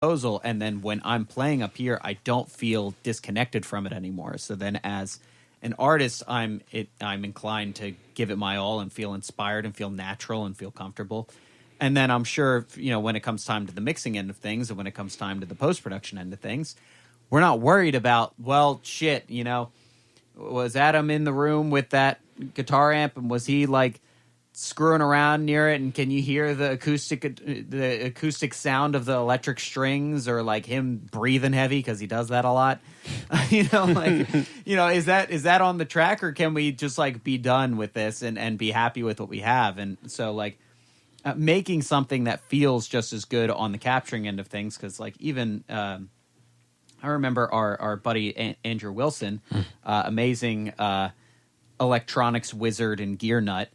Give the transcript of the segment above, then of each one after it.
proposal, and then when I'm playing up here, I don't feel disconnected from it anymore. So then as an artist, I'm inclined to give it my all and feel inspired and feel natural and feel comfortable. And then I'm sure, when it comes time to the mixing end of things and when it comes time to the post-production end of things, we're not worried about, well, shit, was Adam in the room with that guitar amp and was he like screwing around near it, and can you hear the acoustic sound of the electric strings, or like him breathing heavy because he does that a lot? Is that on the track, or can we just like be done with this and be happy with what we have? And so like making something that feels just as good on the capturing end of things, because like even I remember our buddy Andrew Wilson, amazing electronics wizard and gear nut,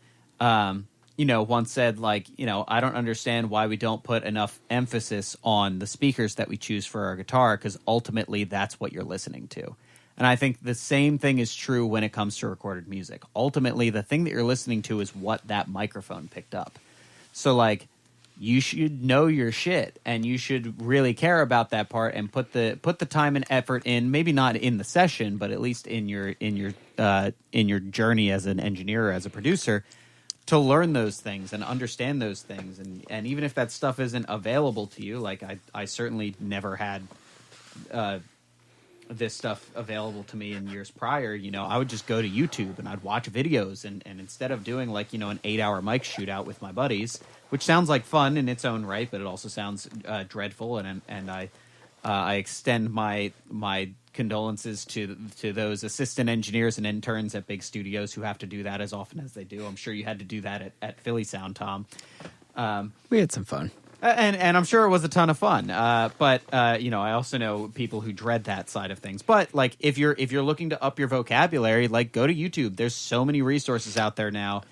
once said, like, I don't understand why we don't put enough emphasis on the speakers that we choose for our guitar, because ultimately that's what you're listening to. And I think the same thing is true when it comes to recorded music. Ultimately, the thing that you're listening to is what that microphone picked up. So, like, you should know your shit, and you should really care about that part and put the time and effort in. Maybe not in the session, but at least in your journey as an engineer or as a producer, to learn those things and understand those things. And even if that stuff isn't available to you, like I certainly never had this stuff available to me in years prior. I would just go to YouTube and I'd watch videos, and instead of doing like an 8-hour mic shootout with my buddies, which sounds like fun in its own right, but it also sounds dreadful, and I extend my condolences to those assistant engineers and interns at big studios who have to do that as often as they do. I'm sure you had to do that at Philly Sound, Tom. We had some fun. And I'm sure it was a ton of fun. But I also know people who dread that side of things. But like if you're looking to up your vocabulary, like go to YouTube. There's so many resources out there now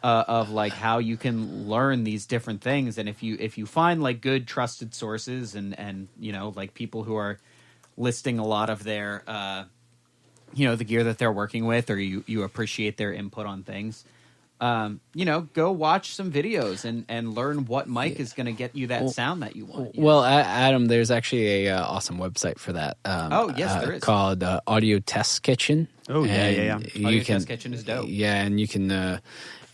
of like how you can learn these different things. And if you find like good trusted sources and like people who are listing a lot of their the gear that they're working with, or you appreciate their input on things, go watch some videos and learn what mic is going to get you that sound that you want. Adam, there's actually a awesome website for that. Yes, there is, called Audio Test Kitchen. Audio Test Kitchen is dope. Yeah, and you can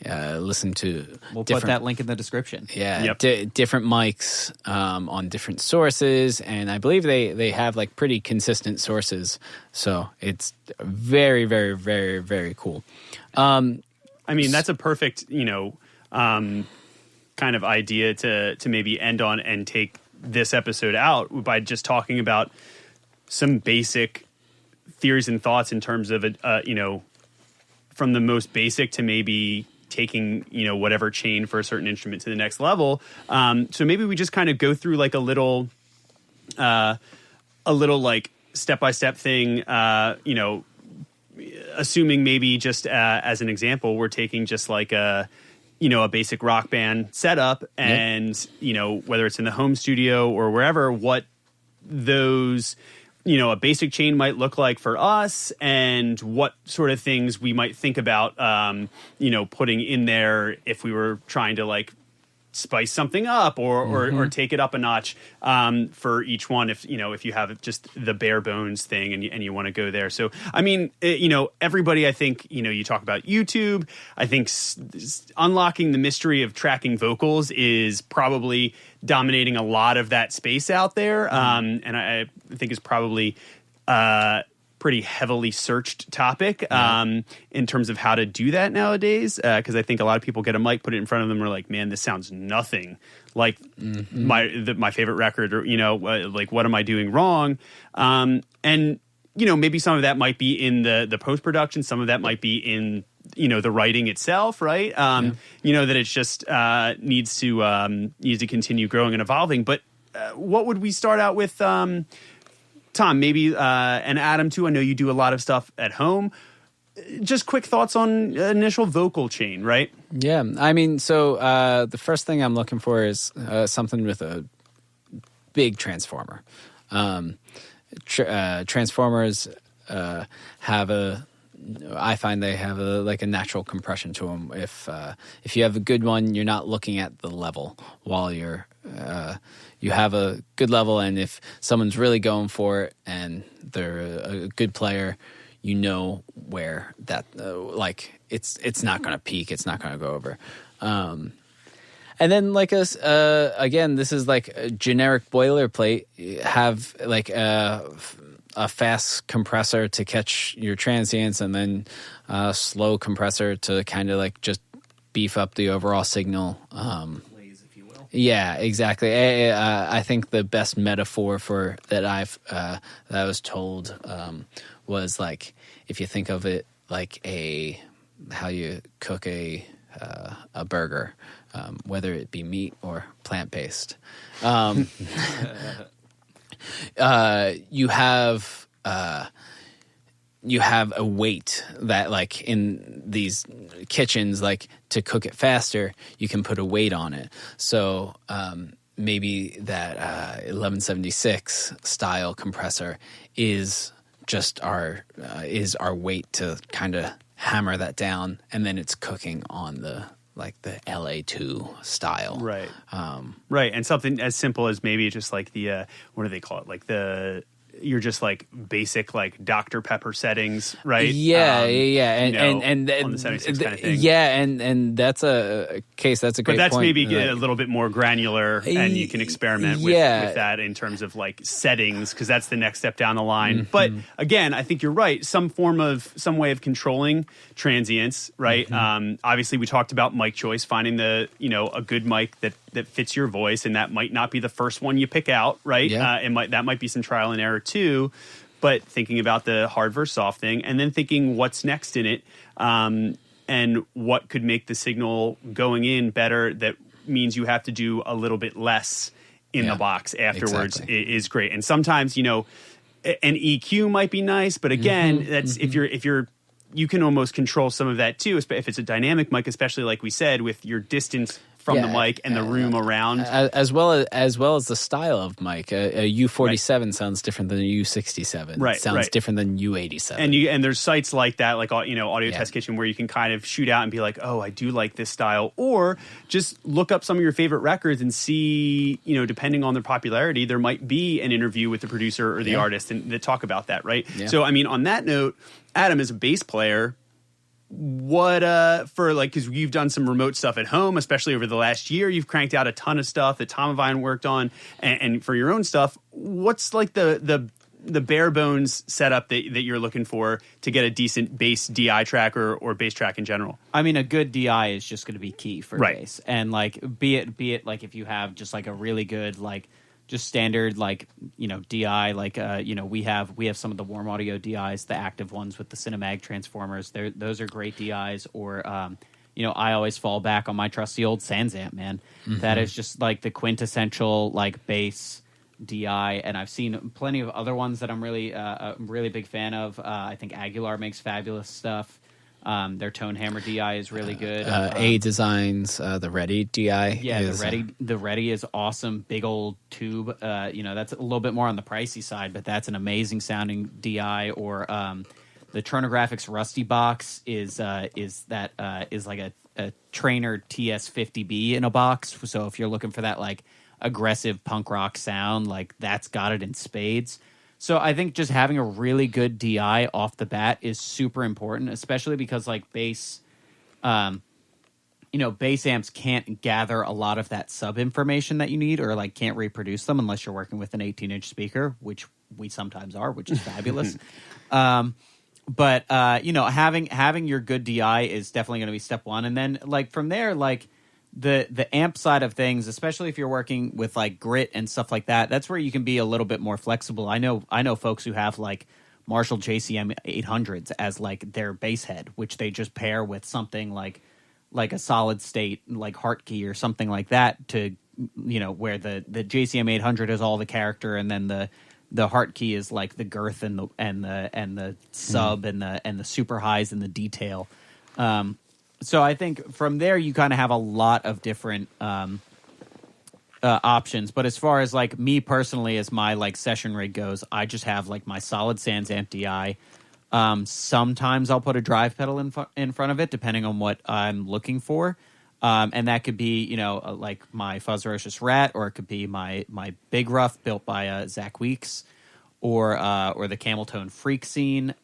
listen to. We'll put that link in the description. Yeah, different mics on different sources, and I believe they have like pretty consistent sources, so it's very, very, very, very cool. I mean, that's a perfect, kind of idea to maybe end on and take this episode out by just talking about some basic theories and thoughts in terms of from the most basic to maybe taking, whatever chain for a certain instrument to the next level. So maybe we just kind of go through like a little like step-by-step thing, assuming maybe just as an example, we're taking just like a basic rock band setup and, whether it's in the home studio or wherever, what those, a basic chain might look like for us, and what sort of things we might think about, putting in there if we were trying to like spice something up or take it up a notch for each one, if you have just the bare bones thing and you want to go there. So I mean, everybody, I think, you talk about YouTube. I think unlocking the mystery of tracking vocals is probably dominating a lot of that space out there, and I think is probably pretty heavily searched topic in terms of how to do that nowadays, because I think a lot of people get a mic, put it in front of them, and are like, man, this sounds nothing like my favorite record, or like, what am I doing wrong? And maybe some of that might be in the post-production, some of that might be in the writing itself, right? That it's just needs to continue growing and evolving. But what would we start out with, Tom, maybe, and Adam too? I know you do a lot of stuff at home. Just quick thoughts on initial vocal chain, right? Yeah, I mean, so the first thing I'm looking for is something with a big transformer. Transformers have a I find they have a natural compression to them. If you have a good one, you're not looking at the level while you have a good level, and if someone's really going for it and they're a good player, you know where that it's not going to peak, it's not going to go over. And then again, this is like a generic boilerplate. Have like a fast compressor to catch your transients, and then a slow compressor to kind of like just beef up the overall signal. Plays, if you will. Yeah, exactly. I think the best metaphor for that that I was told was like, if you think of it like how you cook a burger, whether it be meat or plant based. You have a weight that, like, in these kitchens, like, to cook it faster, you can put a weight on it. So maybe that 1176 style compressor is just our weight to kind of hammer that down, and then it's cooking on the LA2 style. Right. Right. And something as simple as maybe just like the, what do they call it? Like you're just like basic, like Dr. Pepper settings, right? Yeah. And on the 76 kind of thing. Yeah. And that's a case. That's a great point. But that's point. maybe a little bit more granular, and you can experiment with that in terms of like settings, because that's the next step down the line. Mm-hmm. But again, I think you're right. Some way of controlling transients, right? Mm-hmm. Obviously we talked about mic choice, finding a good mic that fits your voice, and that might not be the first one you pick out, right? Yeah. That might be some trial and error too, but thinking about the hard versus soft thing, and then thinking what's next in it, and what could make the signal going in better. That means you have to do a little bit less in the box afterwards. Exactly. Is great. And sometimes, an EQ might be nice, but again, that's if you're you can almost control some of that too, if it's a dynamic mic, especially like we said, with your distance from the mic and the room around, as well as the style of mic. A U47 sounds different than a U67. Right, it sounds different than U87. And there's sites like that, like Audio Test Kitchen, where you can kind of shoot out and be like, oh, I do like this style, or just look up some of your favorite records and see, depending on their popularity, there might be an interview with the producer or the artist and that talk about that, right? Yeah. So, on that note, Adam, as a bass player, what because you've done some remote stuff at home, especially over the last year, you've cranked out a ton of stuff that Tom and Vine worked on, and for your own stuff, what's like the bare bones setup that you're looking for to get a decent bass DI track or bass track in general? A good DI is just going to be key for bass, and like be it like if you have just like a really good just standard DI, we have some of the warm audio DIs, the active ones with the Cinemag transformers. Those are great DIs. Or I always fall back on my trusty old Sansamp, man. Mm-hmm. That is just like the quintessential bass DI, and I've seen plenty of other ones that I'm really big fan of. I think Aguilar makes fabulous stuff. Their Tone Hammer DI is really good. A Designs, the Ready DI. Yeah, the Ready is awesome. Big old tube. That's a little bit more on the pricey side, but that's an amazing sounding DI. Or the Tronographics Rusty Box is like a Trainer TS50B in a box. So if you're looking for that aggressive punk rock sound, that's got it in spades. So I think just having a really good DI off the bat is super important, especially because bass, bass amps can't gather a lot of that sub information that you need, or can't reproduce them unless you're working with an 18-inch speaker, which we sometimes are, which is fabulous. But having your good DI is definitely going to be step one, and then from there, the amp side of things, especially if you're working with grit and stuff like that, that's where you can be a little bit more flexible. I know folks who have Marshall JCM 800s as their bass head, which they just pair with something like a solid state Hartkey or something like that, to where the JCM 800 is all the character, and then the Hartkey is the girth and the sub and the super highs and the detail. So I think from there you kind of have a lot of different options. But as far as me personally, as my session rig goes, I just have my solid Sansamp DI. Sometimes I'll put a drive pedal in front of it, depending on what I'm looking for. And that could be, like my Fuzzrocious Rat, or it could be my Big Rough built by Zach Weeks, or the Camel Tone Freak Scene.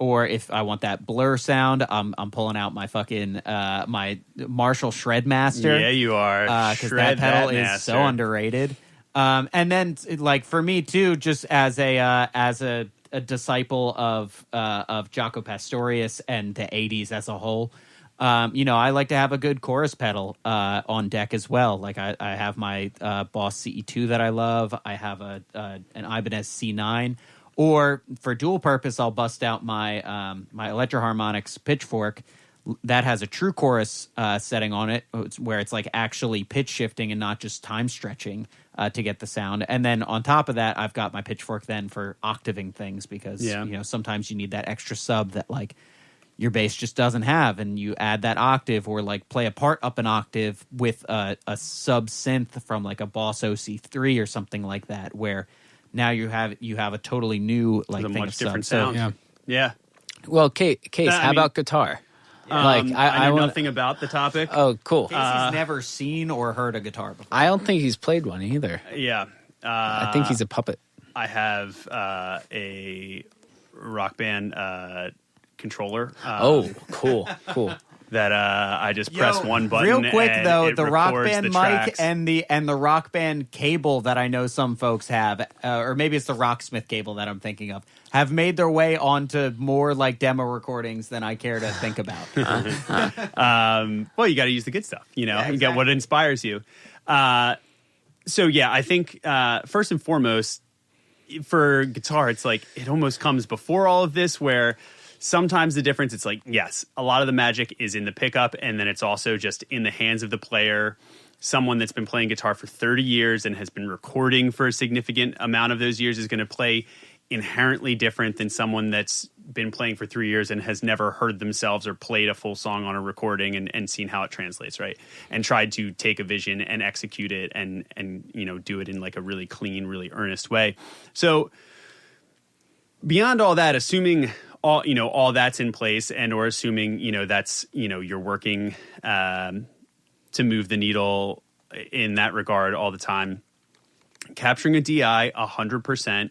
Or if I want that blur sound, I'm pulling out my fucking my Marshall Shredmaster. Yeah, you are. Because that pedal is so underrated. And then, like for me too, just as a disciple of Jaco Pastorius and the '80s as a whole, I like to have a good chorus pedal on deck as well. Like I have my Boss CE2 that I love. I have an Ibanez C9. Or for dual purpose, I'll bust out my my Electro-Harmonix Pitchfork that has a true chorus setting on it, where it's like actually pitch shifting and not just time stretching to get the sound. And then on top of that, I've got my Pitchfork then for octaving things, because sometimes you need that extra sub that like your bass just doesn't have, and you add that octave, or like play a part up an octave with a sub synth from like a Boss OC3 or something like that, where now you have a totally new like a thing much of different sub. sound. Yeah. Well, Case, how about guitar? I know nothing about the topic. Oh, cool. Casey's never seen or heard a guitar before. I don't think he's played one either. Yeah. I think he's a puppet. I have a Rock Band controller. Cool. That I just press one button. Real quick and though, it the Rock records Band the mic tracks. and the Rock Band cable that I know some folks have, or maybe it's the Rocksmith cable that I'm thinking of, have made their way onto more like demo recordings than I care to think about. Well, you got to use the good stuff, you exactly. get what inspires you. So yeah, I think first and foremost for guitar, it's like it almost comes before all of this, where sometimes the difference, it's like, yes, a lot of the magic is in the pickup, and then it's also just in the hands of the player. Someone that's been playing guitar for 30 years and has been recording for a significant amount of those years is going to play inherently different than someone that's been playing for 3 years and has never heard themselves or played a full song on a recording and seen how it translates, right? And tried to take a vision and execute it and do it in like a really clean, really earnest way. So beyond all that, assuming all that's in place, and or assuming that's you're working to move the needle in that regard all the time, capturing a DI 100%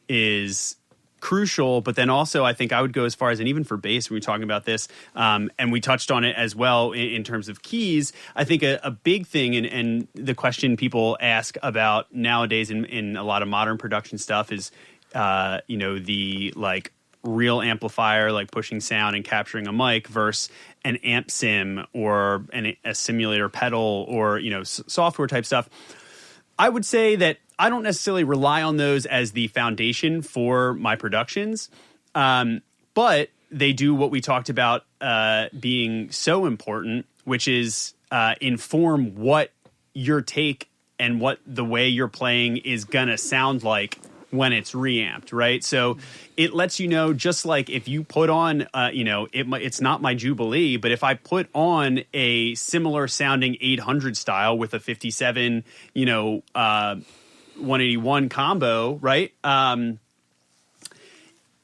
is crucial. But then also, I think I would go as far as, and even for bass, when we're talking about this, and we touched on it as well in terms of keys, I think a big thing, and the question people ask about nowadays in a lot of modern production stuff is the like real amplifier, like pushing sound and capturing a mic, versus an amp sim or a simulator pedal or software type stuff. I would say that I don't necessarily rely on those as the foundation for my productions, but they do what we talked about being so important, which is inform what your take and what the way you're playing is gonna sound like when it's reamped, right? So it lets you know, just like if you put on, it's not my Jubilee, but if I put on a similar sounding 800 style with a 57, 181 combo, right? In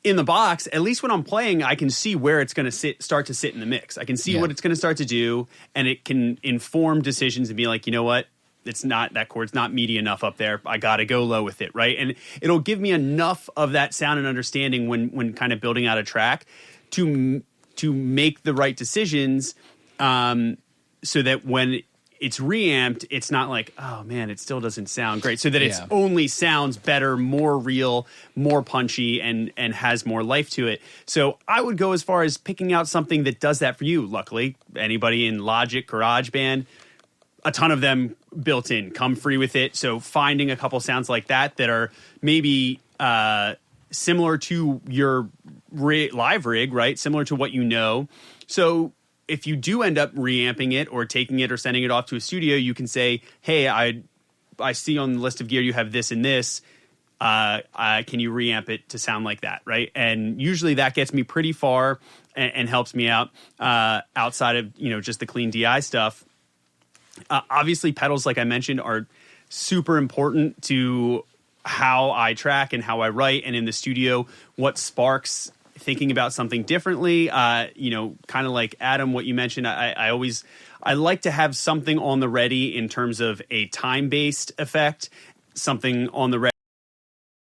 the box, at least when I'm playing, I can see where it's going to start to sit in the mix. I can see what it's going to start to do, and it can inform decisions and be like, you know what? It's not, that chord's not meaty enough up there. I got to go low with it, right? And it'll give me enough of that sound and understanding when kind of building out a track to make the right decisions, so that when it's reamped, it's not like, oh man, it still doesn't sound great. So that it's only sounds better, more real, more punchy, and has more life to it. So I would go as far as picking out something that does that for you. Luckily, anybody in Logic, GarageBand, a ton of them built in, come free with it. So finding a couple sounds like that are maybe similar to your live rig, right? Similar to what you know. So if you do end up reamping it or taking it or sending it off to a studio, you can say, hey, I see on the list of gear you have this and this. Can you reamp it to sound like that, right? And usually that gets me pretty far and helps me out outside of just the clean DI stuff. Obviously, pedals, like I mentioned, are super important to how I track and how I write, and in the studio, what sparks thinking about something differently. You know, kind of like Adam, what you mentioned, I like to have something on the ready in terms of a time-based effect, something on the ready